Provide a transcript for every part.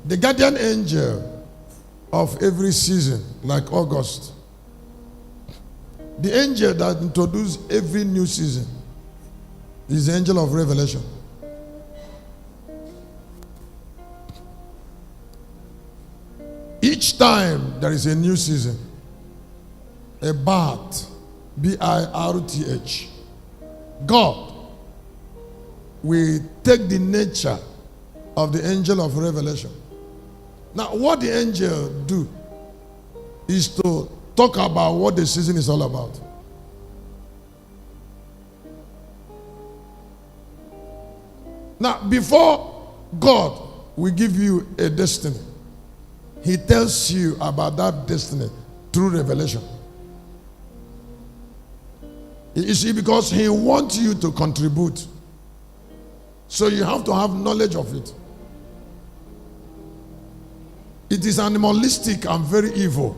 The guardian angel of every season, like August, the angel that introduces every new season is the angel of revelation. Each time there is a new season, a birth, birth, God will take the nature of the angel of revelation. Now, what the angel do is to talk about what the season is all about. Now, before God will give you a destiny, He tells you about that destiny through revelation. You see, because He wants you to contribute. So you have to have knowledge of it. It is animalistic and very evil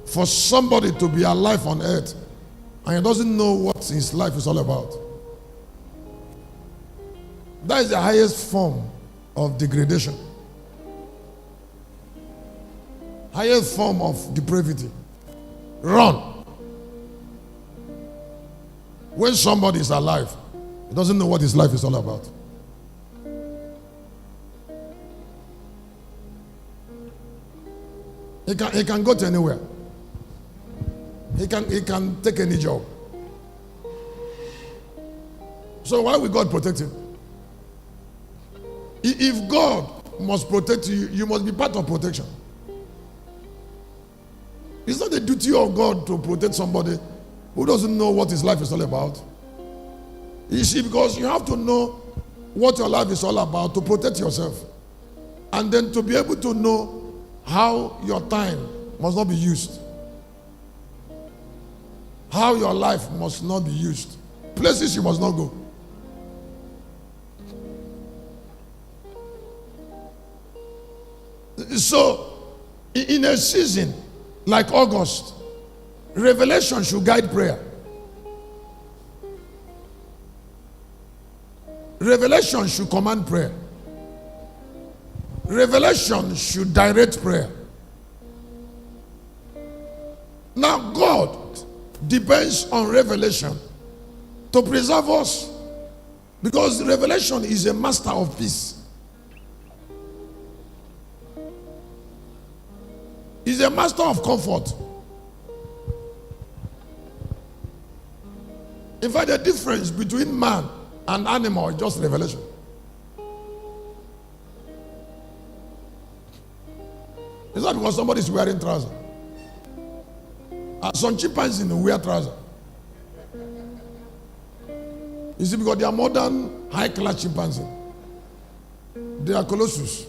for somebody to be alive on earth and he doesn't know what his life is all about. That is the highest form of degradation. Highest form of depravity. Run. When somebody is alive, he doesn't know what his life is all about. He can go to anywhere. He can take any job. So why will God protect him? If God must protect you, you must be part of protection. It's not the duty of God to protect somebody who doesn't know what his life is all about. You see, because you have to know what your life is all about to protect yourself. And then to be able to know how your time must not be used. How your life must not be used. Places you must not go. So, in a season like August, revelation should guide prayer. Revelation should command prayer. Revelation should direct prayer. Now, God depends on revelation to preserve us because revelation is a master of peace. He's a master of comfort. In fact, the difference between man and animal is just revelation. It's not because somebody is wearing trousers. Some chimpanzees wear trousers. You see, because they are modern, high-class chimpanzees. They are colossus.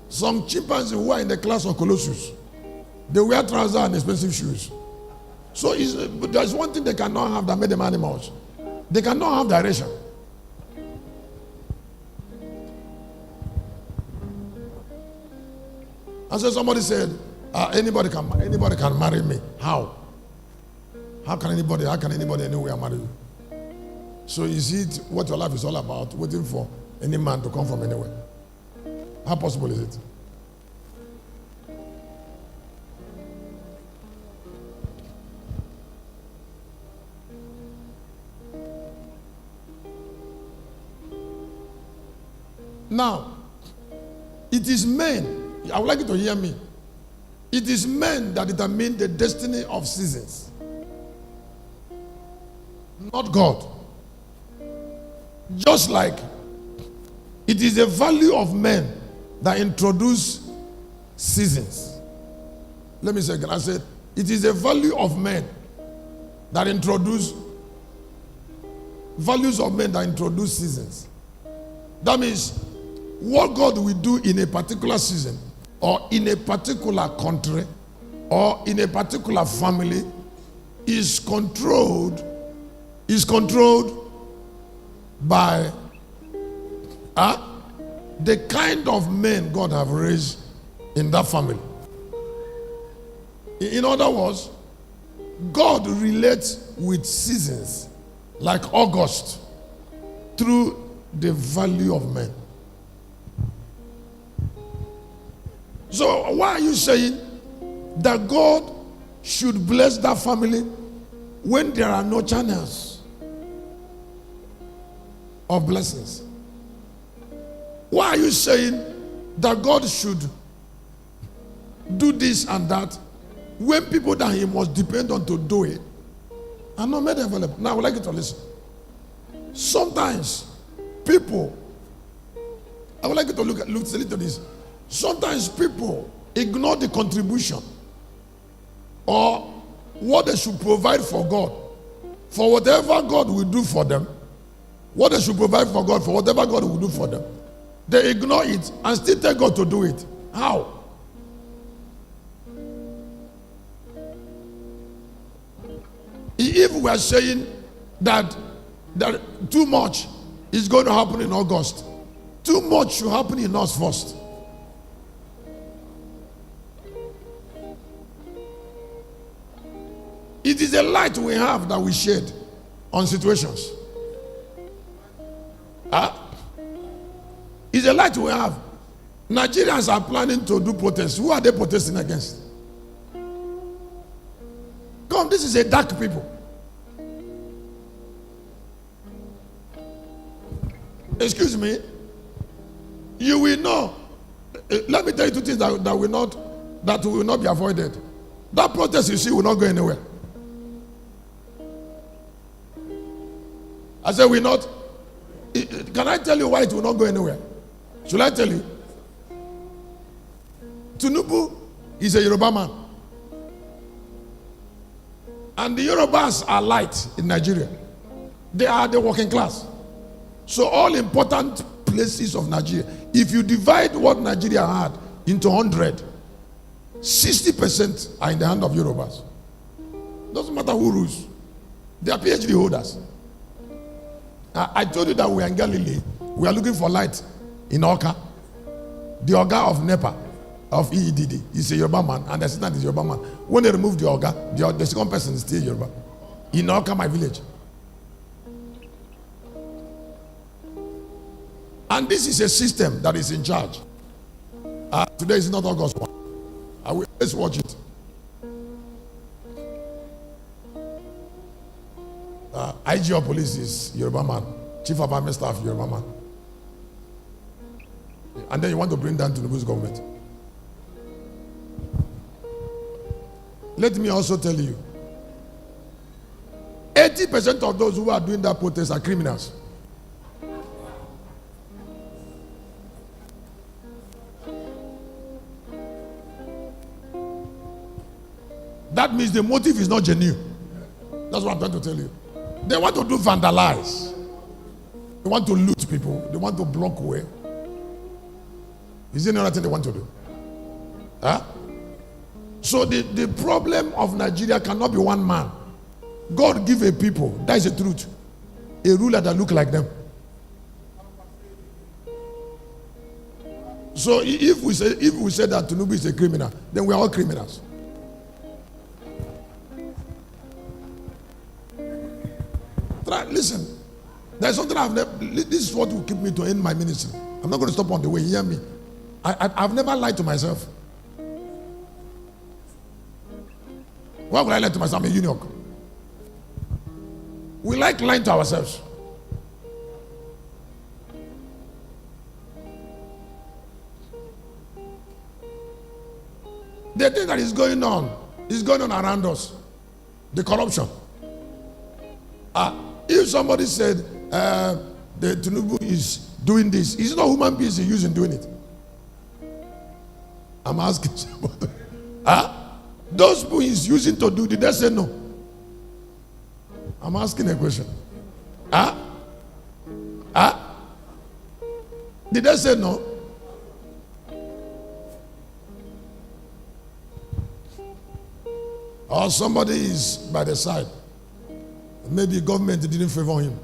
Some chimpanzees who are in the class of colossus, they wear trousers and expensive shoes. So there's one thing they cannot have that made them animals. They cannot have direction. And so somebody said, anybody can marry me. How? How can anybody anywhere marry you? So is it what your life is all about, waiting for any man to come from anywhere? How possible is it? Now, it is men, I would like you to hear me. It is men that determine the destiny of seasons, not God. Just like it is the value of men that introduce seasons. Let me say again. I said, it is the value of men that introduce values of men that introduce seasons. That means what God will do in a particular season or in a particular country or in a particular family is controlled by the kind of men God have raised in that family. In other words, God relates with seasons like August, through the value of men. So why are you saying that God should bless that family when there are no channels of blessings? Why are you saying that God should do this and that when people that he must depend on to do it are not made available? Now I would like you to listen. Sometimes people, I would like you to look at this. Sometimes people ignore the contribution or what they should provide for God, for whatever God will do for them, what they should provide for God, for whatever God will do for them. They ignore it and still tell God to do it. How? If we are saying that too much is going to happen in August, too much should happen in us first. It is a light we have that we shed on situations. It's a light we have. Nigerians are planning to do protests. Who are they protesting against? Come, this is a dark people. Excuse me. You will know. Let me tell you two things that will not be avoided. That protest you see will not go anywhere. I said will not. Can I tell you why it will not go anywhere? Should I tell you? Tinubu is a Yoruba man. And the Yorubas are light in Nigeria. They are the working class. So all important places of Nigeria, if you divide what Nigeria had into 100, 60% are in the hand of Yorubas. Doesn't matter who rules. They are PhD holders. I told you that we are in Galilee. We are looking for light in Oka. The Oga of NEPA, of EEDD, is a Yoruba man, and the assistant is a Yoruba man. When they remove the Oga, the second person is still Yoruba. In Oka, my village. And this is a system that is in charge. Today is not August 1. Let's watch it. IG of police is Yoruba man. Chief of army staff, Yoruba man. And then you want to bring down to the Tinubu's government. Let me also tell you, 80% of those who are doing that protest are criminals. That means the motive is not genuine. That's what I'm trying to tell you. They want to do vandalize. They want to loot people. They want to block way. Is there another thing they want to do? So the problem of Nigeria cannot be one man. God give a people, that is the truth, a ruler that look like them. So if we say that Tinubu is a criminal, then we are all criminals. Listen, there's something I've never. This is what will keep me to end my ministry. I'm not going to stop on the way. Hear me. I've never lied to myself. Why would I lie to myself? I'm a eunuch. We like lying to ourselves. The thing that is going on around us. The corruption. If somebody said the Tinubu is doing this, it's not human beings he's using doing it. I'm asking somebody. Those people he's using to do, did they say no? I'm asking a question. Did they say no? Or somebody is by the side. Maybe government didn't favor him.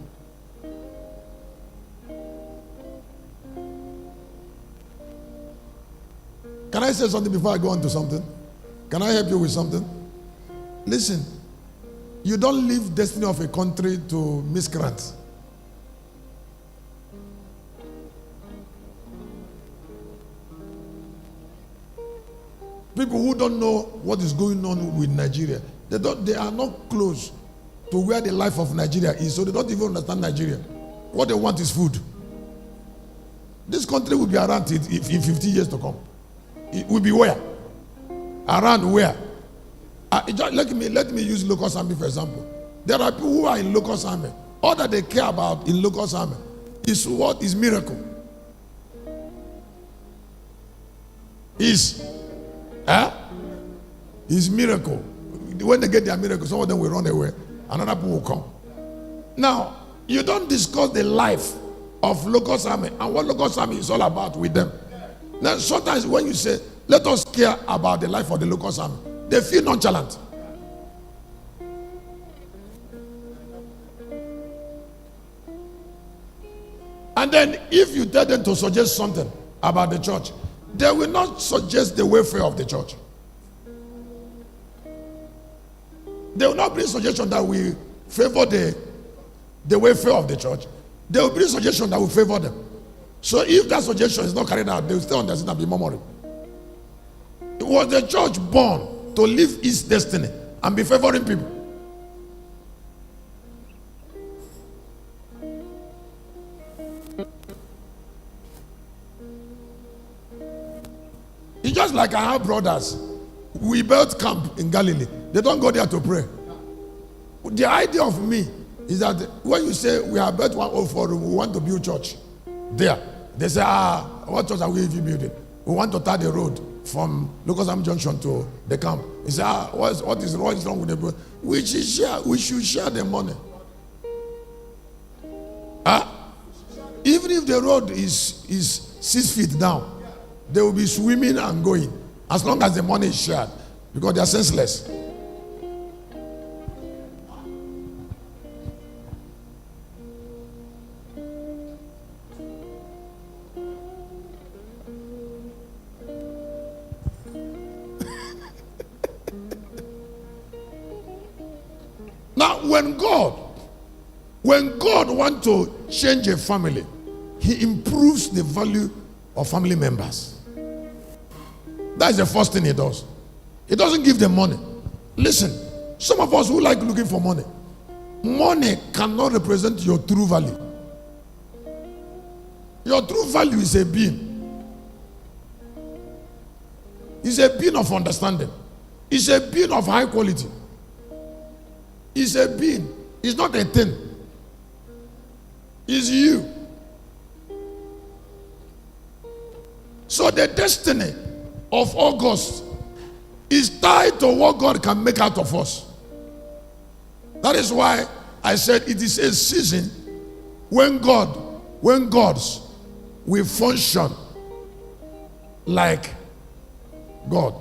Can I say something before I go on to something? Can I help you with something? Listen, You don't leave destiny of a country to miscreants. People who don't know what is going on with Nigeria, they are not close to where the life of Nigeria is, so they don't even understand Nigeria. What they want is food. This country will be around in 50 years to come. It will be where? Around where? Let me use Locust Army for example. There are people who are in Locust Army. All that they care about in Locust Army is what is miracle. Is miracle. When they get their miracle, some of them will run away, another people will come. Now, you don't discuss the life of Locust Army and what Locust Army is all about with them. Now, sometimes when you say, let us care about the life of the Locust Army, they feel nonchalant. And then if you tell them to suggest something about the church, they will not suggest the welfare of the church. They will not bring suggestion that we favor the welfare of the church. They will bring suggestion that will favor them. So if that suggestion is not carried out, they will still understand and be murmuring. Was the church born to live its destiny and be favoring people? It's just like I have brothers. We built camp in Galilee. They don't go there to pray. The idea of me is that when you say we have built 104 room, we want to build church there. They say, what church are we even building? We want to tar the road from Locust Army Junction to the camp. He said, what is wrong with the road? We should share the money. Even if the road is 6 feet down, they will be swimming and going as long as the money is shared, because they are senseless. Now, when God wants to change a family, He improves the value of family members. That's the first thing He does. He doesn't give them money. Listen, some of us who like looking for money, money cannot represent your true value. Your true value is a being. It's a being of understanding. It's a being of high quality. It's a being. It's not a thing. It's you. So the destiny of August is tied to what God can make out of us. That is why I said it is a season when gods will function like God.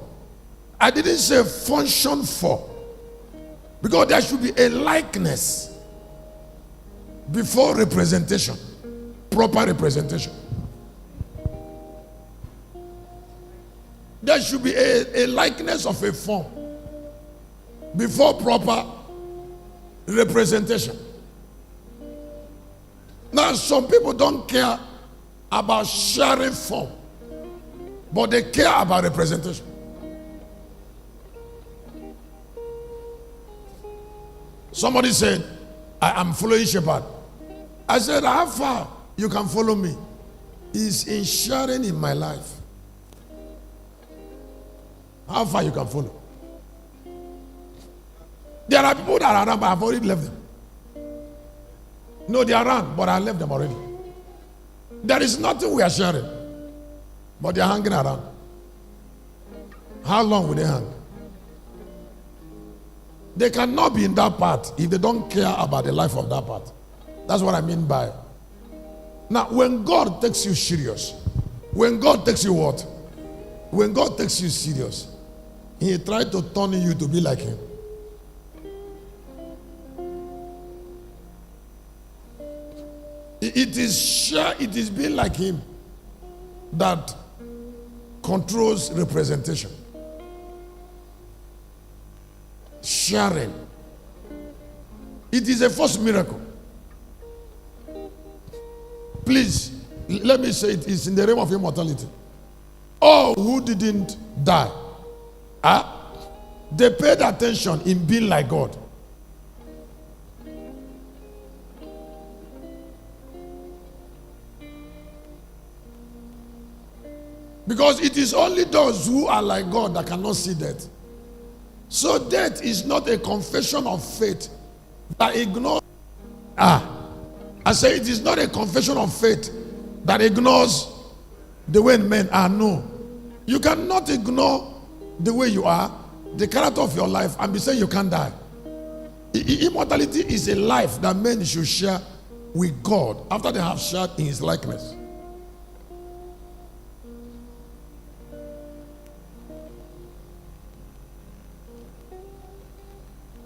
I didn't say function for, because there should be a likeness before representation, proper representation. There should be a likeness of a form before proper representation. Now, some people don't care about sharing form, but they care about representation. Somebody said, I am following Shepherd. I said, how far you can follow me is in sharing in my life. How far you can follow. There are people that are around, but I've already left them. No, they are around, but I left them already. There is nothing we are sharing, but they are hanging around. How long will they hang? They cannot be in that part if they don't care about the life of that part. That's what I mean by. Now, when God takes you serious, when God takes you what? When God takes you serious, He tried to turn you to be like Him. It is being like Him that controls representation. Sharing. It is a false miracle. Please, let me say it is in the realm of immortality. All who didn't die, they paid attention in being like God. Because it is only those who are like God that cannot see death. So death is not a confession of faith that ignores. I say it is not a confession of faith that ignores the way men are. No. You cannot ignore the way you are, the character of your life, and be saying you can't die. Immortality is a life that men should share with God after they have shared in his likeness.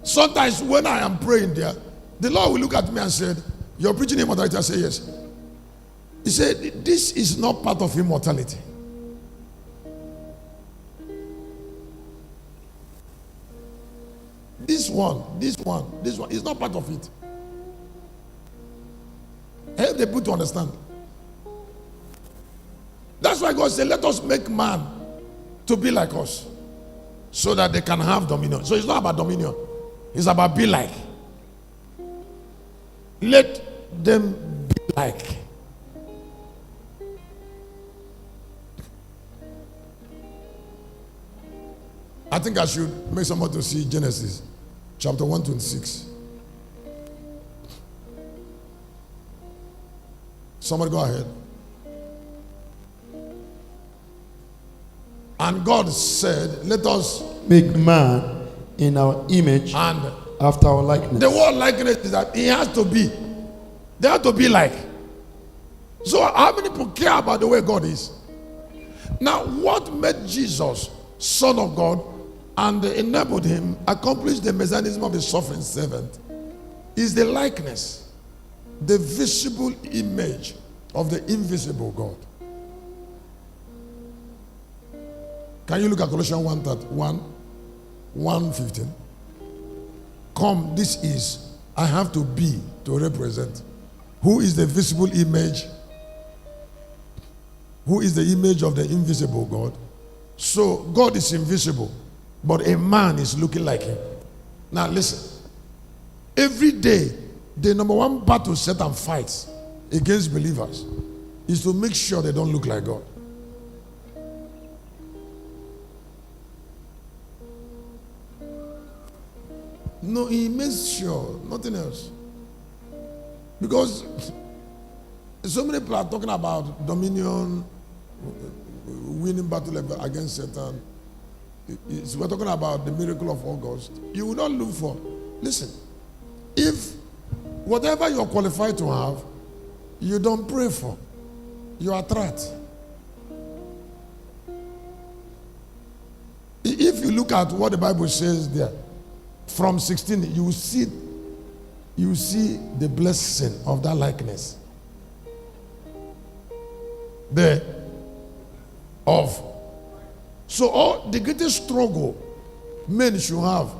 Sometimes when I am praying there, the Lord will look at me and said, "You're preaching immortality." I say, "Yes." He said, "This is not part of immortality." This one is not part of it. Help the people to understand. That's why God said, "Let us make man to be like us, so that they can have dominion." So it's not about dominion. It's about be like. Let them be like. I think I should make someone to see Genesis chapter 126. Somebody go ahead. And God said, "Let us make man in our image and after our likeness." The word likeness is that he has to be. They have to be like. So how many people care about the way God is? Now, what made Jesus Son of God and enabled him accomplish the mechanism of the suffering servant is the likeness, the visible image of the invisible God. Can you look at Colossians 1:15? Come, this is, I have to be to represent. Who is the visible image? Who is the image of the invisible God? So God is invisible, but a man is looking like him. Now listen. Every day, the number one battle Satan fights against believers is to make sure they don't look like God. No, he makes sure, nothing else. Because so many people are talking about dominion, winning battle against Satan. We're talking about the miracle of August. You will not look for. Listen, if whatever you're qualified to have, you don't pray for, you attract. If you look at what the Bible says there, from 16, you see the blessing of that likeness. So all the greatest struggle men should have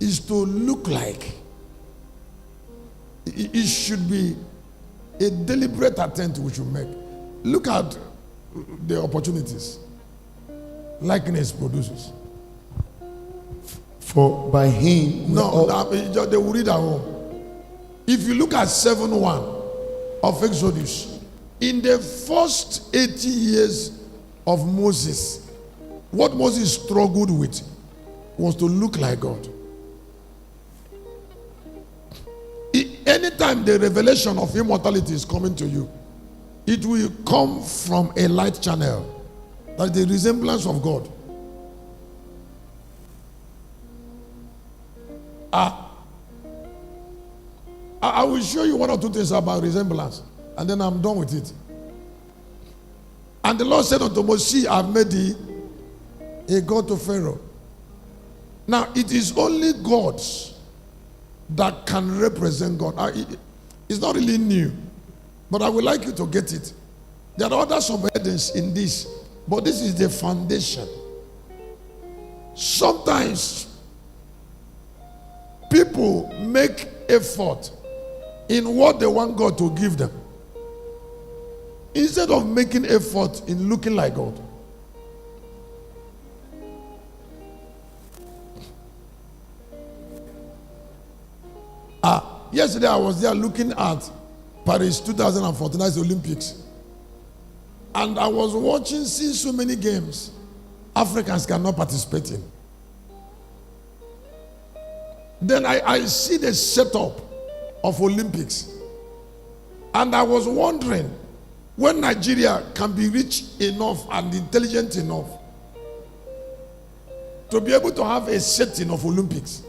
is to look like. It should be a deliberate attempt we should make. Look at the opportunities likeness produces. For by him they will read at home. If you look at 7:1 of Exodus, in the first 80 years of Moses, what Moses struggled with was to look like God. Anytime the revelation of immortality is coming to you, it will come from a light channel, like the resemblance of God. I will show you one or two things about resemblance, and then I'm done with it. And the Lord said unto Moses, "See, I've made thee a God to Pharaoh." Now, it is only gods that can represent God. It's not really new, but I would like you to get it. There are other subheadings in this, but this is the foundation. Sometimes people make effort in what they want God to give them, instead of making effort in looking like God. Yesterday I was there looking at Paris 2014 as the Olympics. And I was watching, seeing so many games Africans cannot participate in. Then I see the setup of Olympics. And I was wondering when Nigeria can be rich enough and intelligent enough to be able to have a setting of Olympics.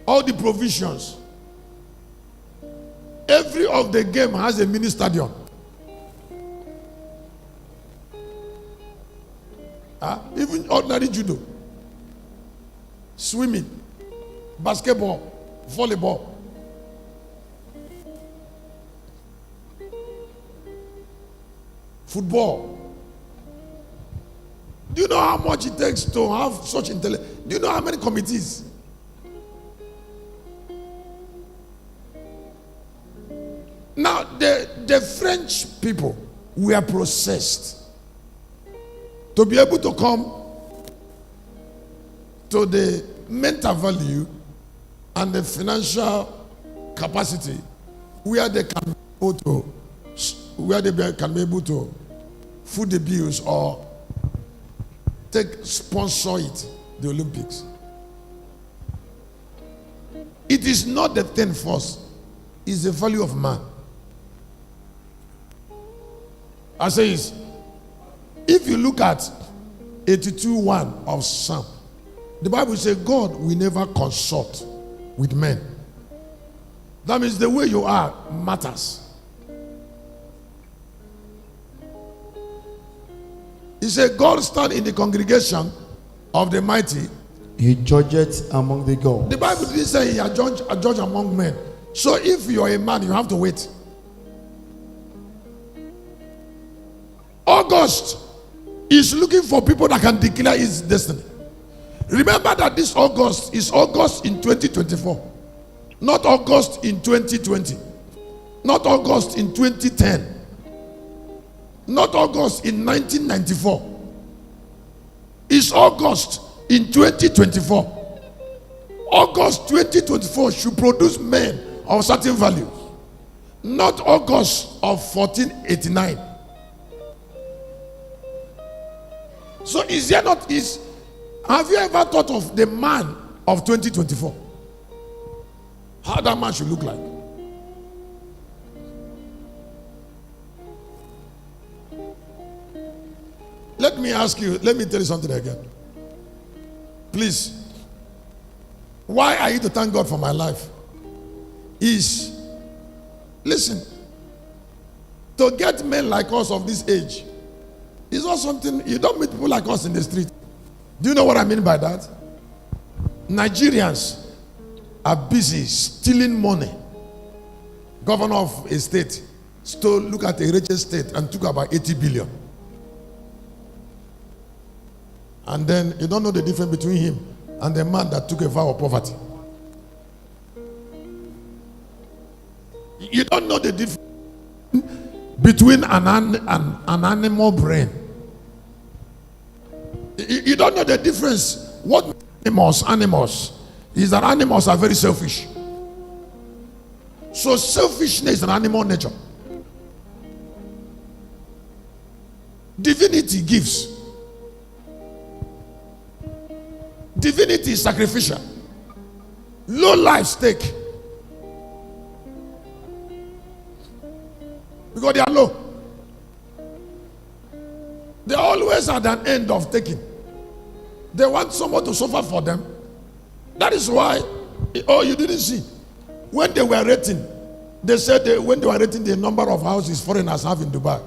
All the provisions. Every of the game has a mini stadium. Even ordinary judo, swimming, basketball, volleyball. Football. Do you know how much it takes to have such intelligence? Do you know how many committees? Now, the French people were processed to be able to come to the mental value and the financial capacity where they can be able to foot the bills or sponsor it, the Olympics. It is not the thing first, it's the value of man. I say, if you look at 82:1 of Psalm, the Bible says God will never consult with men. That means the way you are matters. He said, God stand in the congregation of the mighty. He judgeth among the gods. The Bible didn't say he a judge among men. So if you are a man, you have to wait. August is looking for people that can declare his destiny. Remember that this August is August in 2024, not August in 2020, not August in 2010, not August in 1994. It's August in 2024. August 2024 should produce men of certain values, not August of 1489. So have you ever thought of the man of 2024? How that man should look like? Let me tell you something again. Please. Why I need to thank God for my life is, listen, to get men like us of this age, it's not something, you don't meet people like us in the street. Do you know what I mean by that? Nigerians are busy stealing money. Governor of a state look at a richest state and took about 80 billion. And then you don't know the difference between him and the man that took a vow of poverty. You don't know the difference between an animal brain. You don't know the difference. What animals is that animals are very selfish. So selfishness is an animal nature. Divinity gives. Divinity is sacrificial. Low life stake. Because they are low. They are always at an end of taking. They want someone to suffer for them. That is why, you didn't see. When they were rating, they said when they were rating the number of houses foreigners have in Dubai,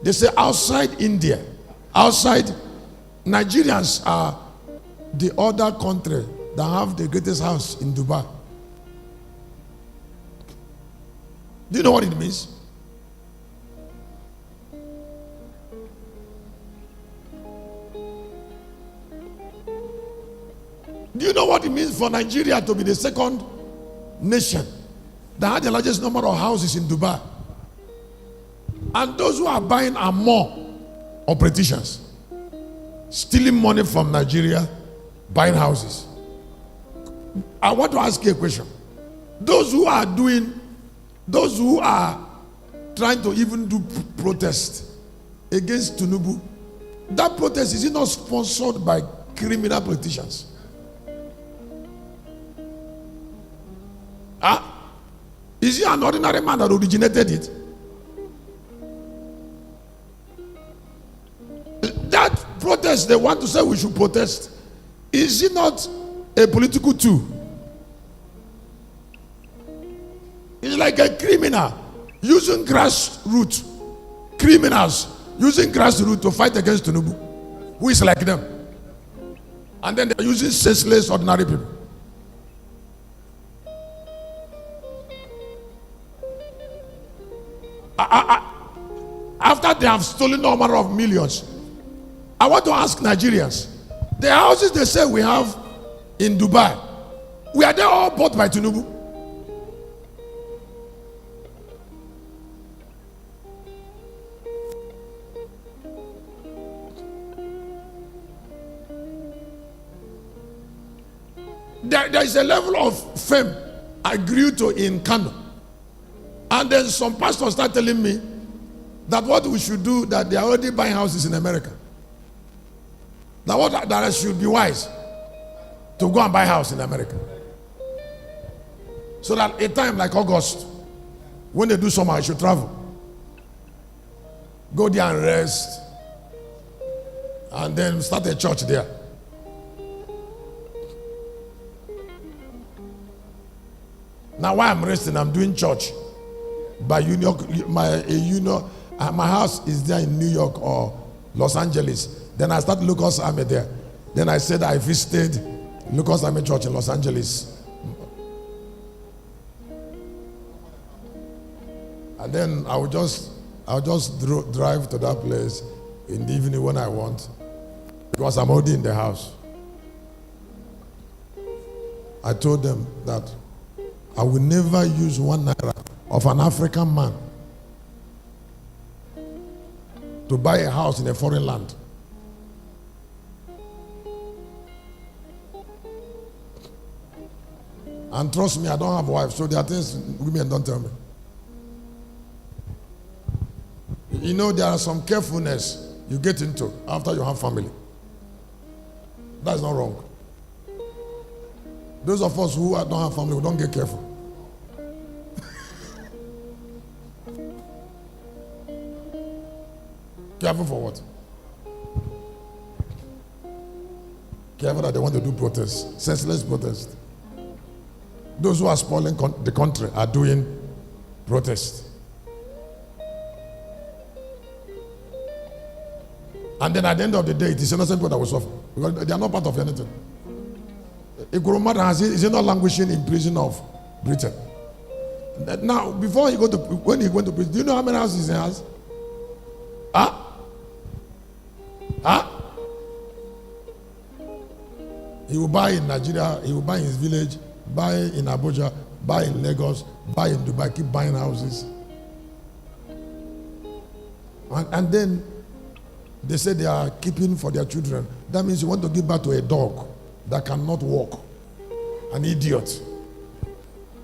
they say outside India, outside, Nigerians are the other country that have the greatest house in Dubai. Do you know what it means? Do you know what it means for Nigeria to be the second nation that had the largest number of houses in Dubai? And those who are buying are more of politicians, stealing money from Nigeria, buying houses. I want to ask you a question. Those who are trying to even do protest against Tinubu, that protest, is it not sponsored by criminal politicians? Is he an ordinary man that originated it? That protest they want to say we should protest, is it not a political tool? It's like a criminal using grassroots, criminals using grassroots to fight against Tinubu, who is like them. And then they're using senseless, ordinary people. After they have stolen no number of millions, I want to ask Nigerians, the houses they say we have in Dubai, were they all bought by Tinubu? There is a level of fame I grew to in Kano. And then some pastors start telling me that what we should do, that they are already buying houses in America. That I should be wise to go and buy a house in America. So that a time like August, when they do summer, I should travel. Go there and rest. And then start a church there. Now while I'm resting, I'm doing church. By my house is there in New York or Los Angeles. Then I started Lucas Army there. Then I said I visited Lucas Army Church in Los Angeles. And then I'll just drive to that place in the evening when I want, because I'm already in the house. I told them that I will never use 1 naira of an African man to buy a house in a foreign land. And trust me, I don't have a wife, so there are things women don't tell me. You know, there are some carefulness you get into after you have family. That's not wrong. Those of us who don't have family, we don't get careful. Careful for what? Careful that they want to do protest, senseless protest. Those who are spoiling the country are doing protest. And then at the end of the day, it is innocent people that will suffer, because they are not part of anything. Ikurumada is he not languishing in prison of Britain? Now, when he went to prison, do you know how many houses he has? He will buy in Nigeria, he will buy in his village, buy in Abuja, buy in Lagos, buy in Dubai, keep buying houses. And then they say they are keeping for their children. That means you want to give birth to a dog that cannot walk. An idiot.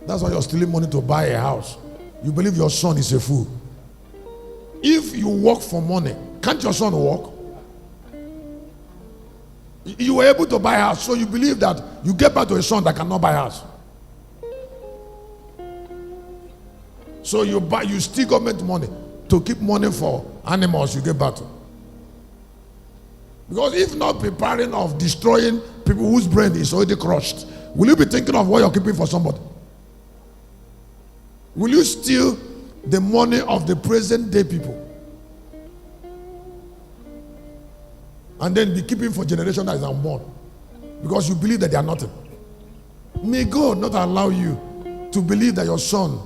That's why you're stealing money to buy a house. You believe your son is a fool. If you work for money, can't your son walk? You were able to buy a house, so you believe that you get back to a son that cannot buy a house. So you steal government money to keep money for animals you get back to. Because if not preparing of destroying people whose brain is already crushed, will you be thinking of what you're keeping for somebody? Will you steal the money of the present day people and then be keeping for generation that is unborn because you believe that they are nothing? May God not allow you to believe that your son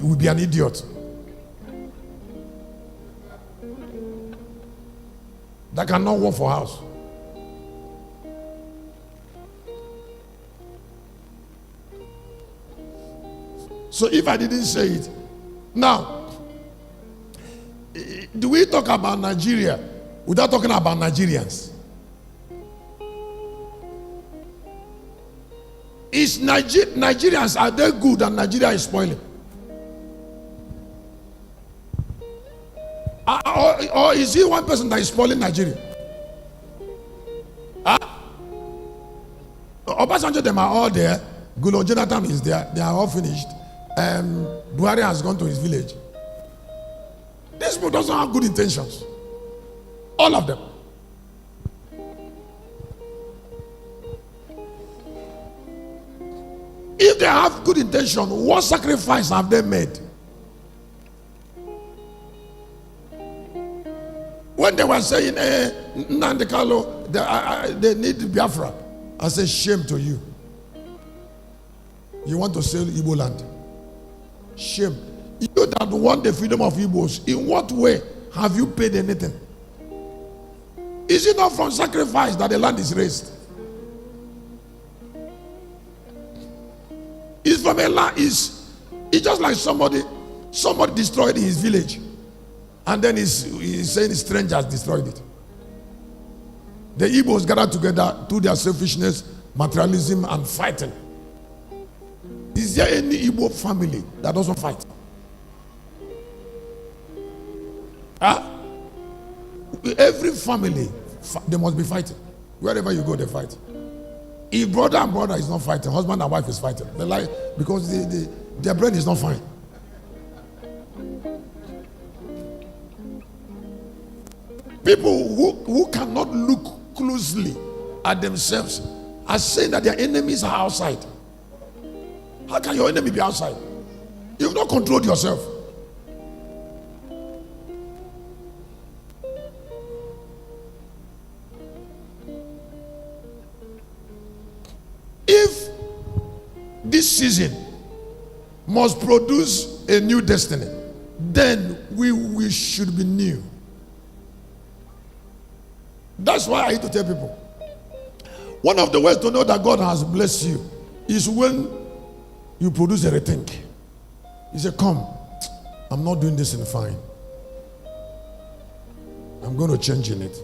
will be an idiot that cannot work for house. So if I didn't say it, now, do we talk about Nigeria without talking about Nigerians? Is Nigerians, are they good and Nigeria is spoiling? Or is it one person that is spoiling Nigeria? Obasanjo, them are all there. Gulo Jonathan is there. They are all finished. Buhari has gone to his village. These people doesn't have good intentions. All of them. If they have good intention, what sacrifice have they made? When they were saying, Nnamdi Kanu, they need Biafra, I say, shame to you. You want to sell Igbo land? Shame. You that want the freedom of Igbos, in what way have you paid anything? Is it not from sacrifice that the land is raised? It's from a land. It's just like somebody destroyed his village, and then he's saying strangers destroyed it. The Igbos gathered together through their selfishness, materialism, and fighting. Is there any Igbo family that doesn't fight? Every family, they must be fighting. Wherever you go, they fight. If brother and brother is not fighting, husband and wife is fighting. They like, because their brain is not fine. People who cannot look closely at themselves are saying that their enemies are outside. How can your enemy be outside? You've not controlled yourself. If this season must produce a new destiny, then we should be new. That's why I need to tell people, one of the ways to know that God has blessed you is when you produce a rethink. You say, come, I'm not doing this in fine. I'm going to change in it.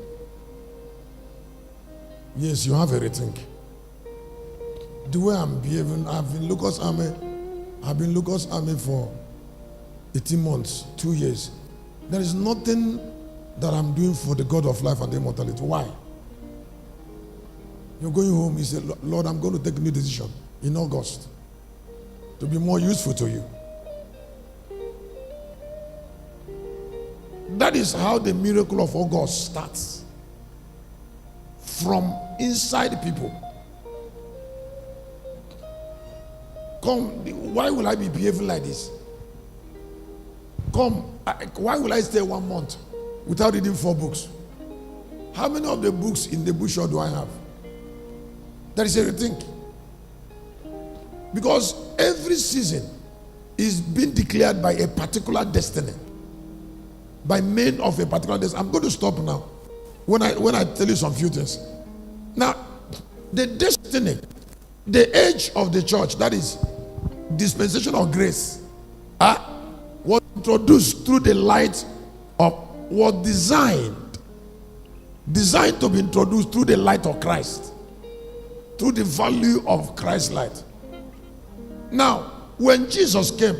Yes, you have a rethink. The way I'm behaving, I've been Locust Army for 18 months, 2 years. There is nothing that I'm doing for the God of life and immortality. Why? You're going home, you say, Lord, I'm going to take a new decision in August to be more useful to you. That is how the miracle of August starts. From inside people. Come, why will I be behaving like this? Come, why will I stay 1 month without reading 4 books? How many of the books in the bookshop do I have? That is a rethink. Because every season is being declared by a particular destiny. By men of a particular destiny. I'm going to stop now when I tell you some few things. Now, the destiny, the age of the church, that is dispensation of grace, was introduced through the light of, was designed to be introduced through the light of Christ, through the value of Christ's light. Now, when Jesus came,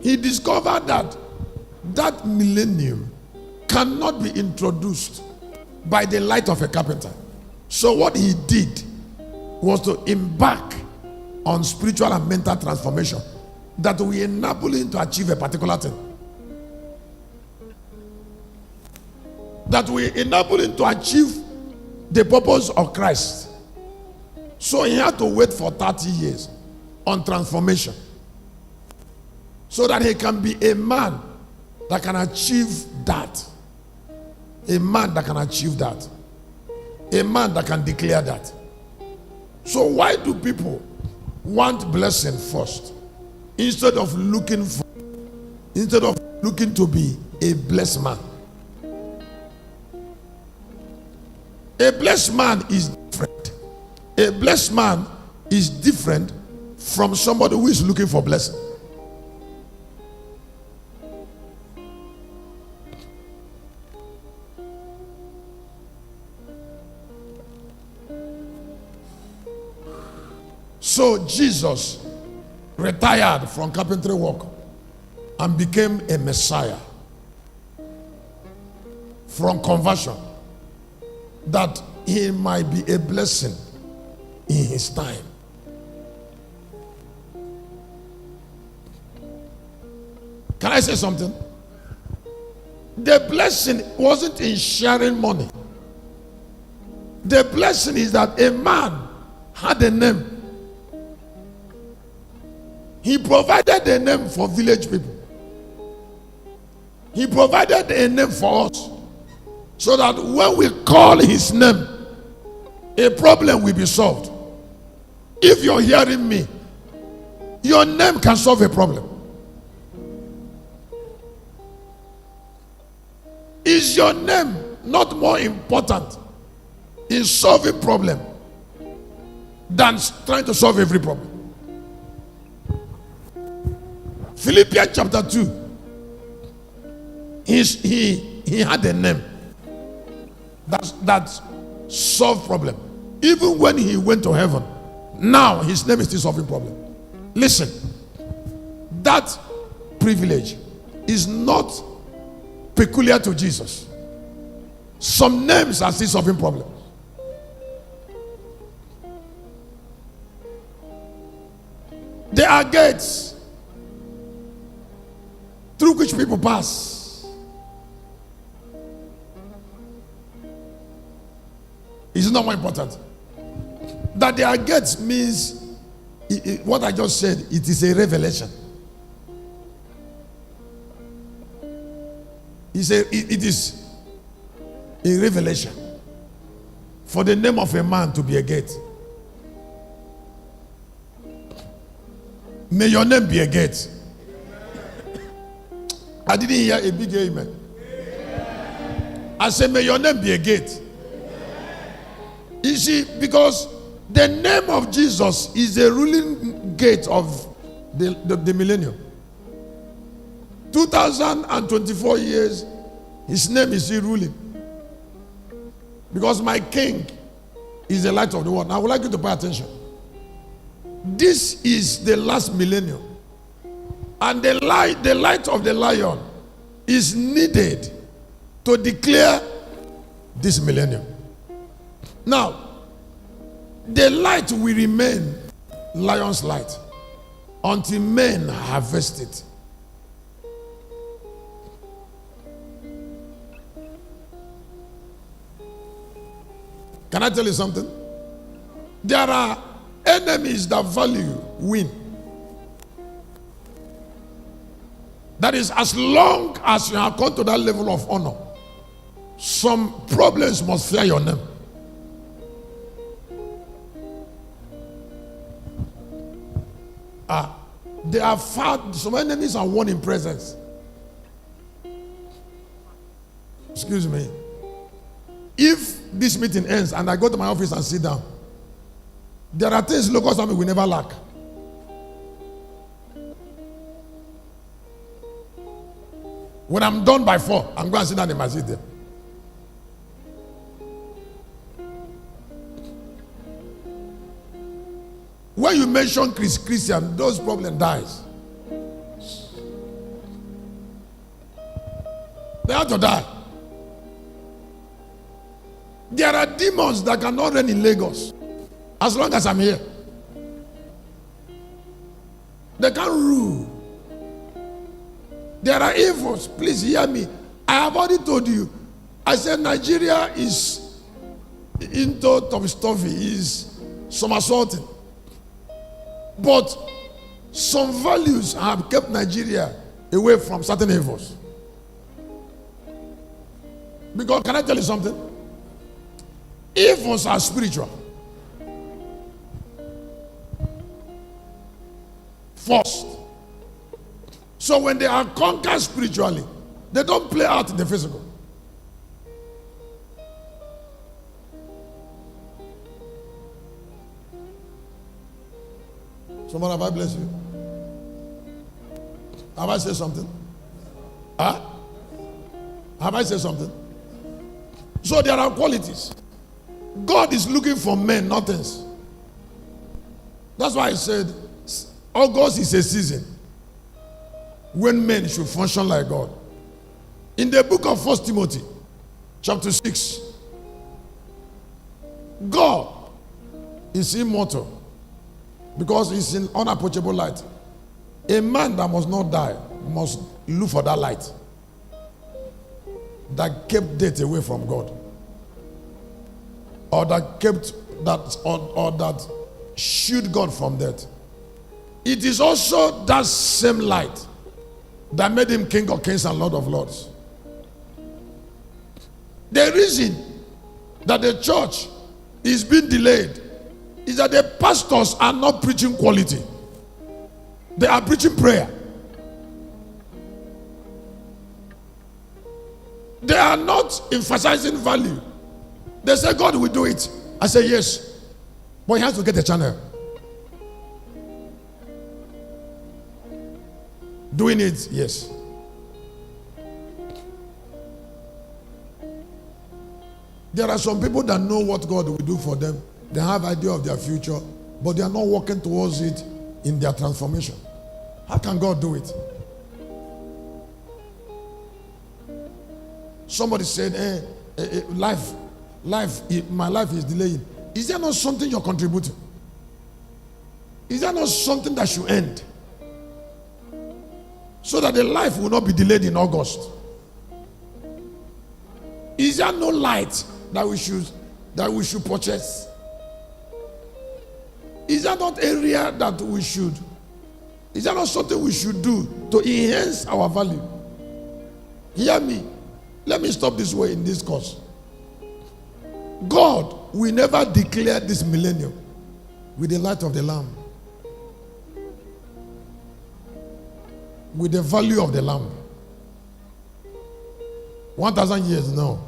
he discovered that that millennium cannot be introduced by the light of a carpenter. So what he did was to embark on spiritual and mental transformation that will enable him to achieve a particular thing. That will enable him to achieve the purpose of Christ. So he had to wait for 30 years on transformation so that he can be a man that can achieve that. A man that can achieve that. A man that can declare that. So why do people want blessing first instead of looking to be a blessed man? A blessed man is different. A blessed man is different from somebody who is looking for blessing. So Jesus retired from carpentry work and became a Messiah from conversion, that he might be a blessing in his time. Can I say something? The blessing wasn't in sharing money. The blessing is that a man had a name. He provided a name for village people. He provided a name for us, so that when we call his name, a problem will be solved. If you're hearing me, your name can solve a problem. Is your name not more important in solving problem than trying to solve every problem? Philippians chapter 2, he had a name that solved problem. Even when he went to heaven, now his name is still solving problem. Listen, that privilege is not peculiar to Jesus. Some names are still solving problems. There are gates through which people pass. It's not more important. That there are gates means what I just said, it is a revelation. It is a revelation for the name of a man to be a gate. May your name be a gate. I didn't hear a big amen. I said, may your name be a gate. You see, because the name of Jesus is the ruling gate of the millennium. 2024 years, his name is still ruling. Because my king is the light of the world. Now, I would like you to pay attention. This is the last millennium. And the light of the lion is needed to declare this millennium. Now, the light will remain lion's light until men harvest it. Can I tell you something? There are enemies that value win. That is, as long as you have come to that level of honor, some problems must fear your name. They are far, some enemies are won in presence. Excuse me. If this meeting ends and I go to my office and sit down, there are things local government will never lack. When I'm done by 4, I'm going to sit down in my seat there. When you mention Christian, those problems dies. They have to die. There are demons that cannot reign in Lagos as long as I'm here. They can't rule. There are evils. Please hear me. I have already told you. I said Nigeria is into Toby, is somersaulting. But some values have kept Nigeria away from certain evils. Because, can I tell you something? Evils are spiritual. First. So when they are conquered spiritually, they don't play out in the physical. Someone, have I blessed you? Have I said something? Huh? Have I said something? So there are qualities. God is looking for men, not things. That's why I said August is a season when men should function like God. In the book of 1 Timothy, chapter 6, God is immortal because he's in unapproachable light. A man that must not die must look for that light that kept death away from God, or that kept that, or that shielded God from death. It is also that same light that made him King of Kings and Lord of Lords. The reason that the church is being delayed is that the pastors are not preaching quality. They are preaching prayer. They are not emphasizing value. They say God will do it. I say yes, but he has to get a channel. Doing it, yes. There are some people that know what God will do for them. They have idea of their future, but they are not working towards it in their transformation. How can God do it? Somebody said, my life is delaying. Is there not something you're contributing? Is there not something that should end? So that the life will not be delayed in August. Is there no light that we should purchase? Is there not area that we should? Is there not something we should do to enhance our value? Hear me. Let me stop this way in this course. God will never declare this millennium with the light of the Lamb, with the value of the Lamb. 1,000 years, no.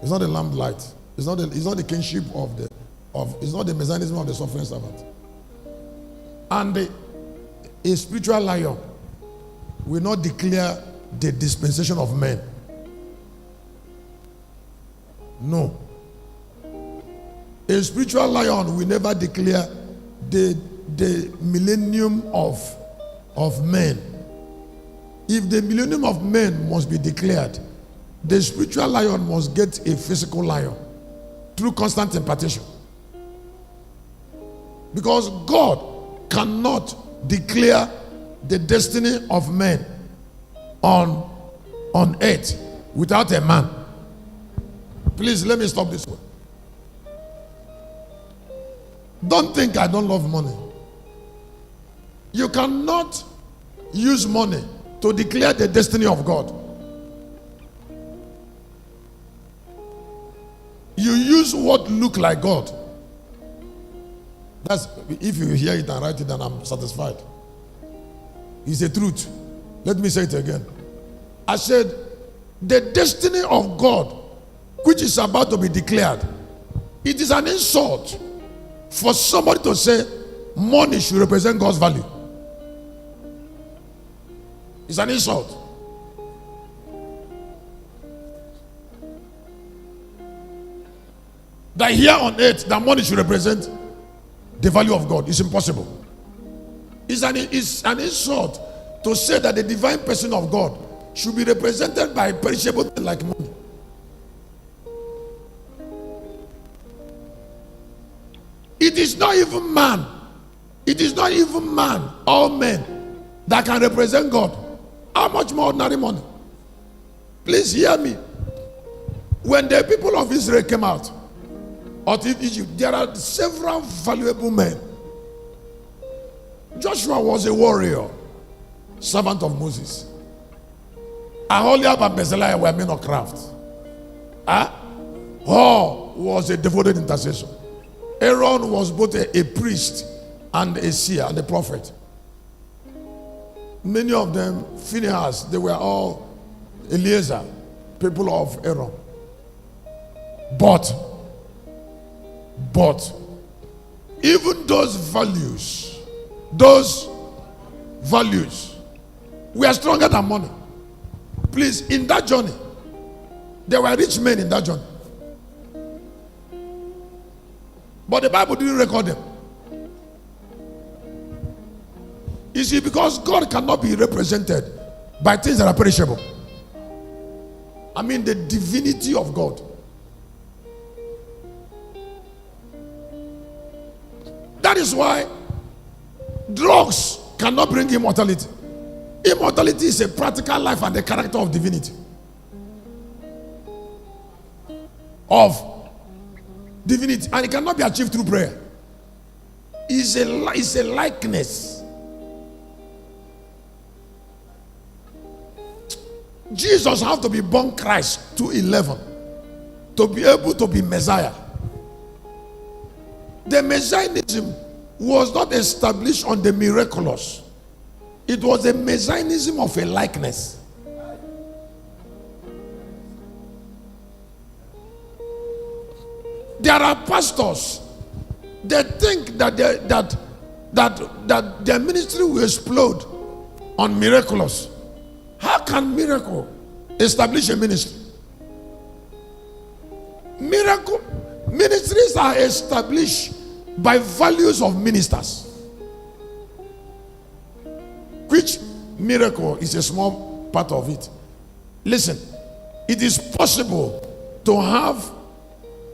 It's not the Lamb light. It's not the kingship it's not the messianism of the suffering servant. And a spiritual lion will not declare the dispensation of men. No. A spiritual lion will never declare the millennium of men. If the millennium of men must be declared, the spiritual lion must get a physical lion through constant impartation. Because God cannot declare the destiny of men on earth without a man. Please let me stop this one. Don't think I don't love money. You cannot use money to declare the destiny of God. You use what look like God. That's if you hear it and write it, then I'm satisfied. It's the truth. Let me say it again. I said, the destiny of God, which is about to be declared, it is an insult for somebody to say money should represent God's value. It's an insult. That here on earth, that money should represent the value of God. It's impossible. It's an insult to say that the divine person of God should be represented by perishable things like money. It is not even man. It is not even man, all men, that can represent God. How much more ordinary money? Please hear me. When the people of Israel came out of Egypt, there are several valuable men. Joshua was a warrior, servant of Moses. Aholiab and Bezaliah were men of craft. Hur was a devoted intercessor. Aaron was both a priest and a seer and a prophet. Many of them, Phinehas, they were all Eliezer, people of Aaron. But even those values were stronger than money. Please, in that journey, there were rich men in that journey. But the Bible didn't record them. You see, because God cannot be represented by things that are perishable. I mean, the divinity of God. That is why drugs cannot bring immortality. Immortality is a practical life and the character of divinity. Of divinity. And it cannot be achieved through prayer. It's a likeness. Jesus had to be born Christ 2:11 to be able to be Messiah. The Messianism was not established on the miraculous. It was a Messianism of a likeness. There are pastors that think that their ministry will explode on miraculous. How can miracle establish a ministry? Ministries are established by values of ministers. Which miracle is a small part of it. Listen, it is possible to have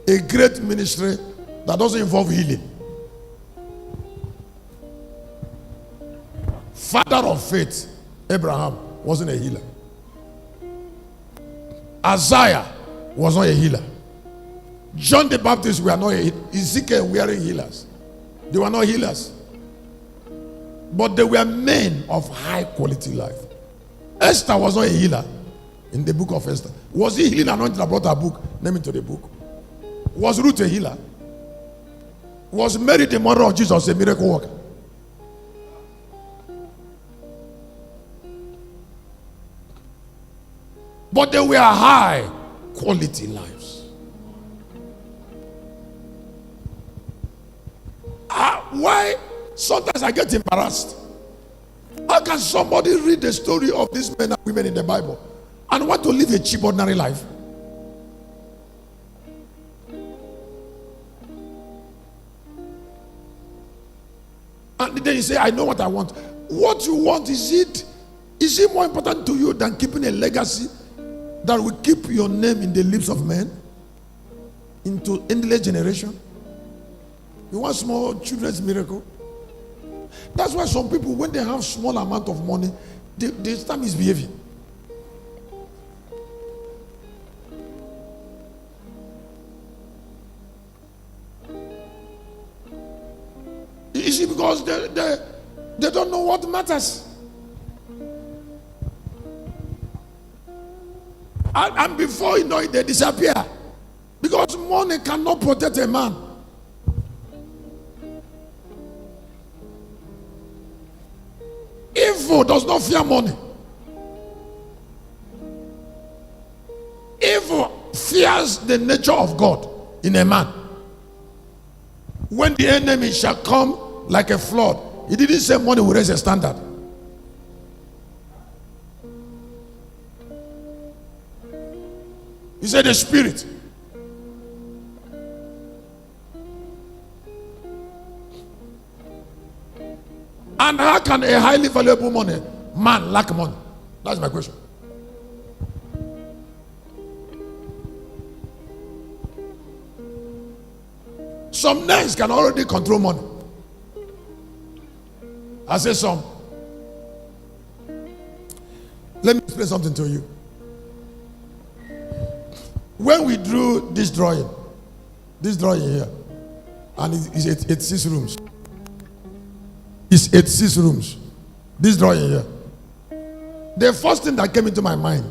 a great ministry that doesn't involve healing. Father of faith, Abraham, wasn't a healer. Isaiah was not a healer. John the Baptist were not a healer. Ezekiel wearing healers. They were not healers. But they were men of high quality life. Esther was not a healer in the book of Esther. Was he healing anointed that brought her book? Name it to the book. Was Ruth a healer? Was Mary the mother of Jesus a miracle worker? But they were high quality lives. Why sometimes I get embarrassed? How can somebody read the story of these men and women in the Bible and want to live a cheap, ordinary life? And then you say, I know what I want. What you want, is it more important to you than keeping a legacy that will keep your name in the lips of men into endless generation? You want small children's miracle? That's why some people, when they have small amount of money, they start misbehaving. You see, because they don't know what matters. And before you know it, they disappear. Because money cannot protect a man. Evil does not fear money. Evil fears the nature of God in a man. When the enemy shall come like a flood, he didn't say money will raise a standard. He said the spirit. And how can a highly valuable man lack money? That's my question. Some names can already control money. I say some. Let me explain something to you. When we drew this drawing here, and it's 86 rooms. It's 86 rooms. This drawing here. The first thing that came into my mind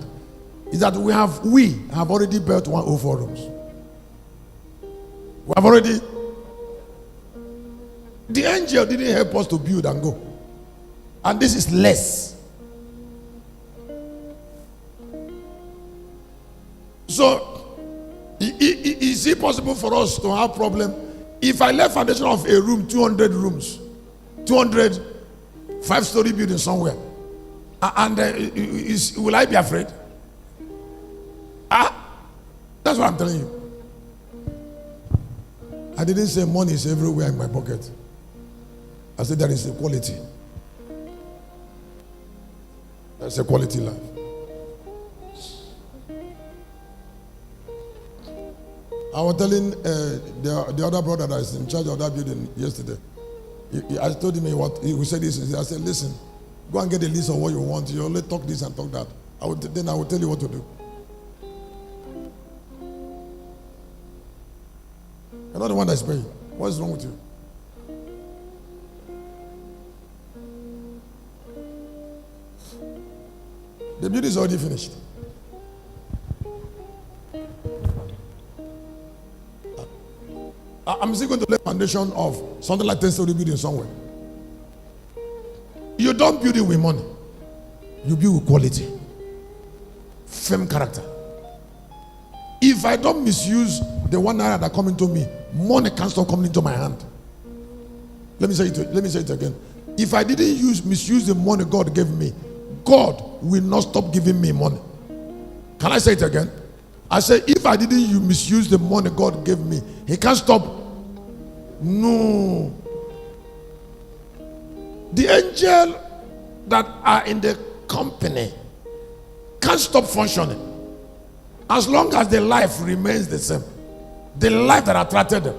is that we have already built 104 rooms. We have already. The angel didn't help us to build and go. And this is less. So, is it possible for us to have problem? If I left foundation of a room, 200 rooms, 200 5-story building somewhere, and will I be afraid? That's what I'm telling you. I didn't say money is everywhere in my pocket. I said there is equality. That's a quality life. I was telling the other brother that is in charge of that building yesterday. I told him he said this. I said, listen, go and get a list of what you want. You only talk this and talk that. Then I will tell you what to do. You're not the one that's paying. What is wrong with you? The building is already finished. I'm still going to lay foundation of something like 10-story building somewhere. You don't build it with money. You build with quality. Firm character. If I don't misuse the 1 naira that come into me, money can't stop coming into my hand. Let me say it again. If I didn't misuse the money God gave me, God will not stop giving me money. Can I say it again? I say, if I didn't misuse the money God gave me, He can't stop. No. The angel that are in the company can't stop functioning as long as the life remains the same. The life that attracted them.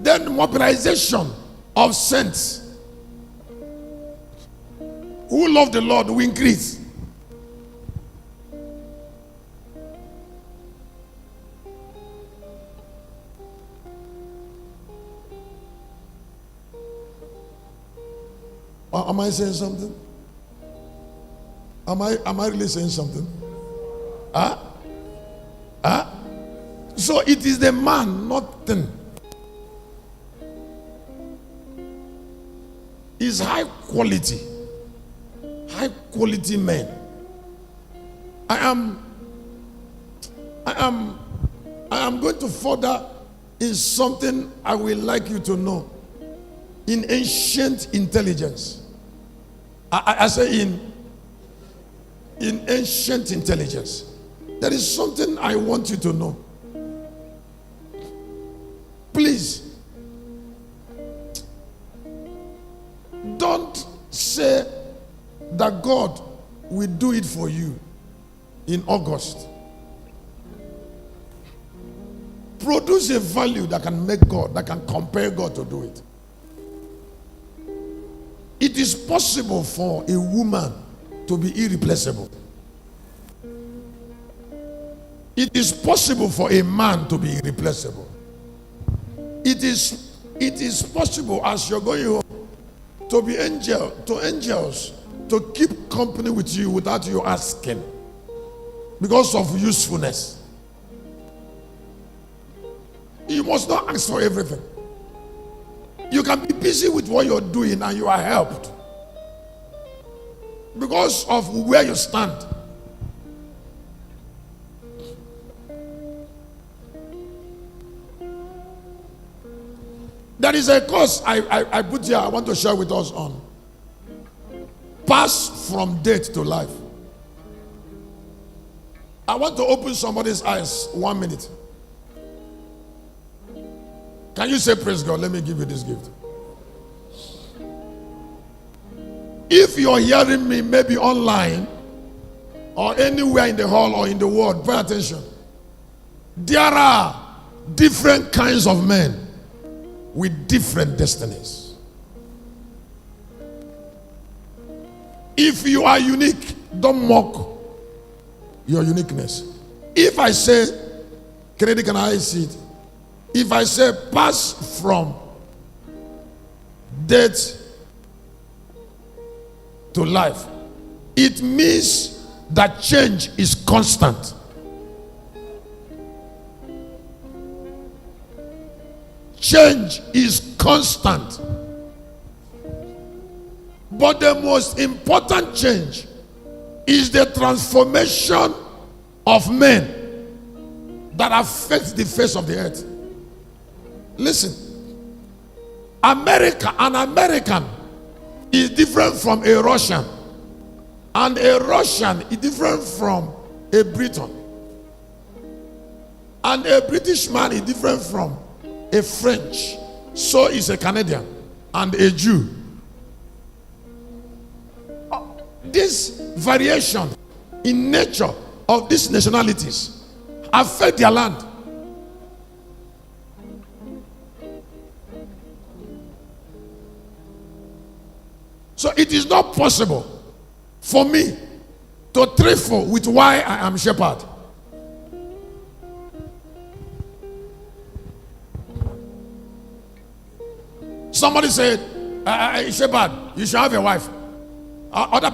Then mobilization of saints who love the Lord will increase. Am I saying something? Am I really saying something? So it is the man, not thing. It's high quality men. I am going to further in something I will like you to know. In ancient intelligence. I say in ancient intelligence. There is something I want you to know. Please, don't say that God will do it for you in August. Produce a value that can make God, that can compare God to do it. It is possible for a woman to be irreplaceable. It is possible for a man to be irreplaceable. It is possible as you're going home to be angels to keep company with you without you asking because of usefulness. You must not ask for everything. You can be busy with what you're doing and you are helped because of where you stand. There is a course I put here, I want to share with us on pass from death to life. I want to open somebody's eyes 1 minute. Can you say praise God? Let me give you this gift. If you're hearing me maybe online or anywhere in the hall or in the world, pay attention. There are different kinds of men with different destinies. If you are unique, don't mock your uniqueness. If I say, Kennedy, can I see it? If I say pass from death to life, it means that change is constant. Change is constant. But the most important change is the transformation of men that affects the face of the earth. Listen, an American is different from a Russian, and a Russian is different from a Briton, and a British man is different from a French. So is a Canadian and a Jew. this variation in nature of these nationalities affect their land. So it is not possible for me to trifle with why I am shepherd. Somebody said, shepherd, you should have a wife. Other